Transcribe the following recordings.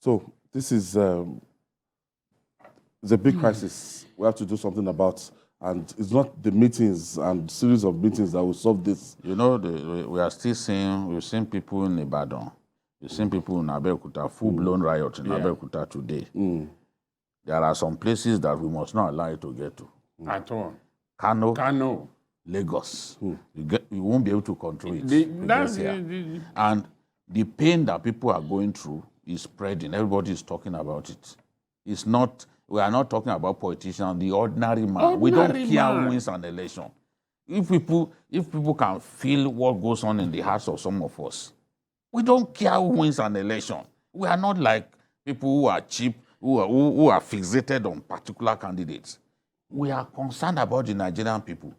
So this is it's a big crisis we have to do something about. And it's not the meetings and series of meetings that will solve this. You know, we are still seeing, we've seen people in Ibadan, we've seen people in Abeokuta, full-blown riot in Abeokuta today. There are some places that we must not allow it to get to. At all. Kano. Lagos. You won't be able to control it. And the pain that people are going through is spreading. Everybody is talking about it. It's not... We are not talking about politicians, the ordinary man. We don't care who wins an election. If people can feel what goes on in the hearts of some of us, we don't care who wins an election. We are not like people who are cheap, who are fixated on particular candidates. We are concerned about the Nigerian people,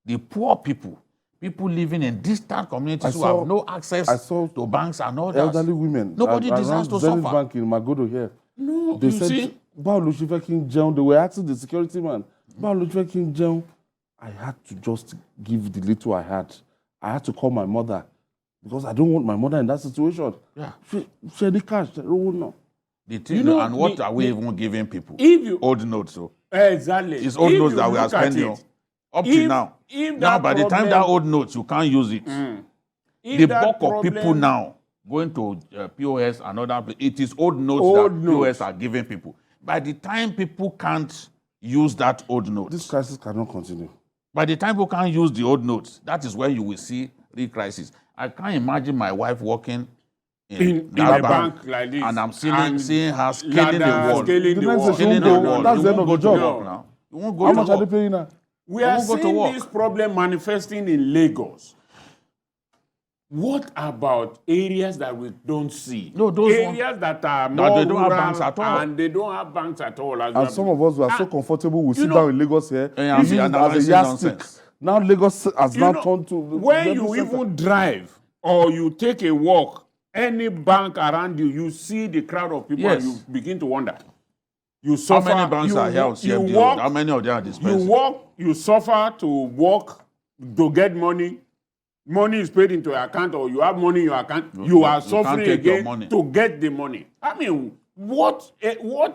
the poor people, people living in distant communities who have no access to banks and others. Elderly women. Nobody deserves to suffer. Bank in Magodo here. No, they said, they were asking the security man, I had to just give the little I had. I had to call my mother because I don't want my mother in that situation. Yeah. She had the cash. I don't know. And what are we even giving people? Old notes. So. Exactly. It's old notes that we are spending up to now. Now, by the time that old notes, you can't use it. The bulk of people now going to POS and other places, it is old notes that POS are giving people. By the time people can't use that old note, this crisis cannot continue. By the time people can't use the old notes, that is when you will see real crisis. I can't imagine my wife working in a bank like this, and I'm seeing her scaling the wall. Scaling the wall. That's the end of the job. Now. You won't go How to much work. are they paying now? We are seeing this problem manifesting in Lagos. What about areas that we don't see? No, those areas that are more they don't have banks at all. And they don't have banks at all. And some of us were so comfortable, we sit know, down in Lagos here. This is as a yardstick. Now Lagos has now turned to... When you even drive or you take a walk, any bank around you, you see the crowd of people and you begin to wonder. You suffer. How many banks are here? How many of them are dispensing? You walk, you suffer to walk, to get money. Money is paid into your account or you have money in your account. You are suffering again to get the money. I mean, what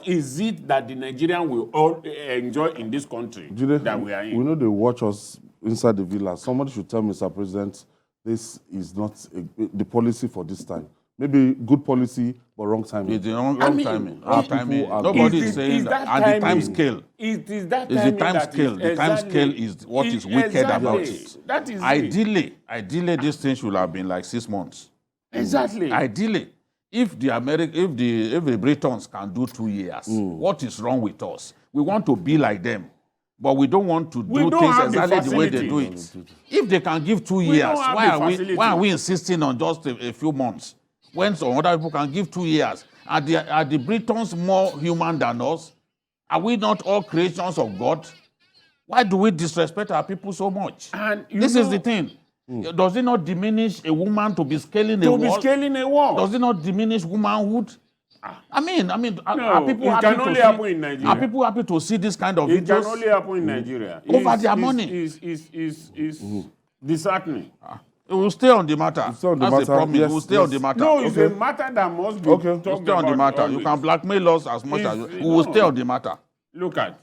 is it that the Nigerian will all enjoy in this country that we are in? We know they watch us inside the villa. Somebody should tell Mr. President, this is not the policy for this time. Maybe good policy, but wrong timing. It's the wrong timing. Nobody is saying that. And the time scale. It is that timing. The time scale. The time scale is what is wicked about it. That is Ideally, this thing should have been like 6 months. Exactly. Ideally, if the Britons can do 2 years, what is wrong with us? We want to be like them. But we don't want to do things exactly the way they do it. If they can give 2 years, why are we insisting on just a few months? When some other people can give 2 years. Are the Britons more human than us? Are we not all creations of God? Why do we disrespect our people so much? And this is the thing. Does it not diminish a woman to be scaling a wall? To be scaling a wall. Does it not diminish womanhood? I mean, are people happy to see? Happen in Nigeria. Are people happy to see this kind of videos? It can only happen in Nigeria. Over their money. Is disheartening. We will stay on the matter. That's the problem. Yes, we will stay on the matter. No, it's a matter that must be talked about. We'll stay on the matter. You can blackmail us as much as we will stay on the matter. Look at.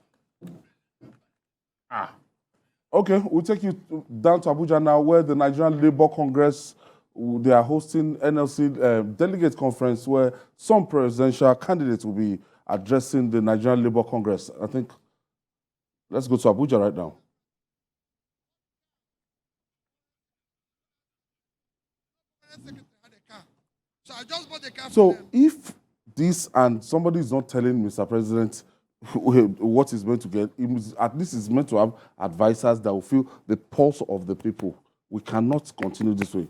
Okay, we'll take you down to Abuja now, where the Nigerian Labour Congress, they are hosting NLC delegate conference, where some presidential candidates will be addressing the Nigerian Labour Congress. I think, let's go to Abuja right now. So if this and somebody is not telling Mr. President what he's meant to get, at least he's meant to have advisors that will feel the pulse of the people. We cannot continue this way.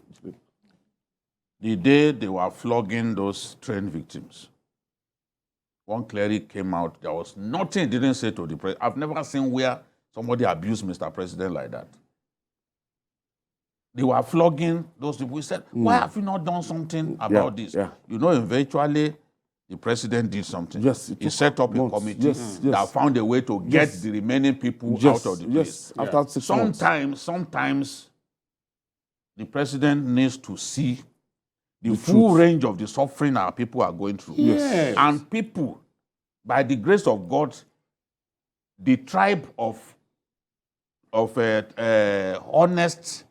The day they were flogging those trained victims, one cleric came out. There was nothing he didn't say to the president. I've never seen where somebody abused Mr. President like that. They were flogging those people. We said, why have you not done something about this? Yeah. You know, eventually, the president did something. Yes, he set up a committee that found a way to get the remaining people out of the place. After 6 months. Sometimes the president needs to see the full range of the suffering our people are going through. Yes. And people, by the grace of God, the tribe of honest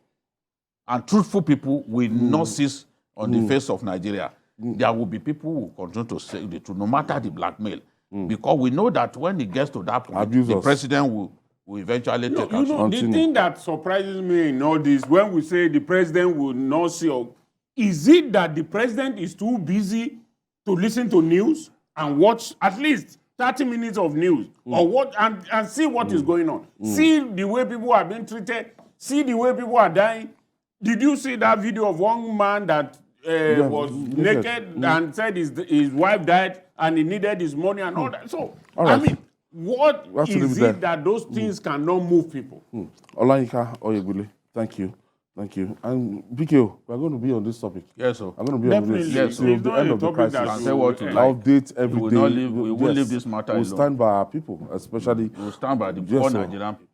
and truthful people will not cease on the face of Nigeria. There will be people who will continue to say the truth, no matter the blackmail. Because we know that when it gets to that point, the president will eventually take action. The thing that surprises me in all this, when we say the president will not see, is it that the president is too busy to listen to news and watch at least 30 minutes of news or what and see what is going on? See the way people are being treated, see the way people are dying. Did you see that video of one man that was naked and said his wife died and he needed his money and all that? So, I mean, what is it that those things cannot move people? Olayinka Oyebule, thank you. Thank you. And BKO, we're going to be on this topic. Yes, sir. I'm going to be on this till the end of the crisis. I'll update every day. We will leave this matter alone. We'll stand by our people, especially. We'll stand by the poor Nigerian people.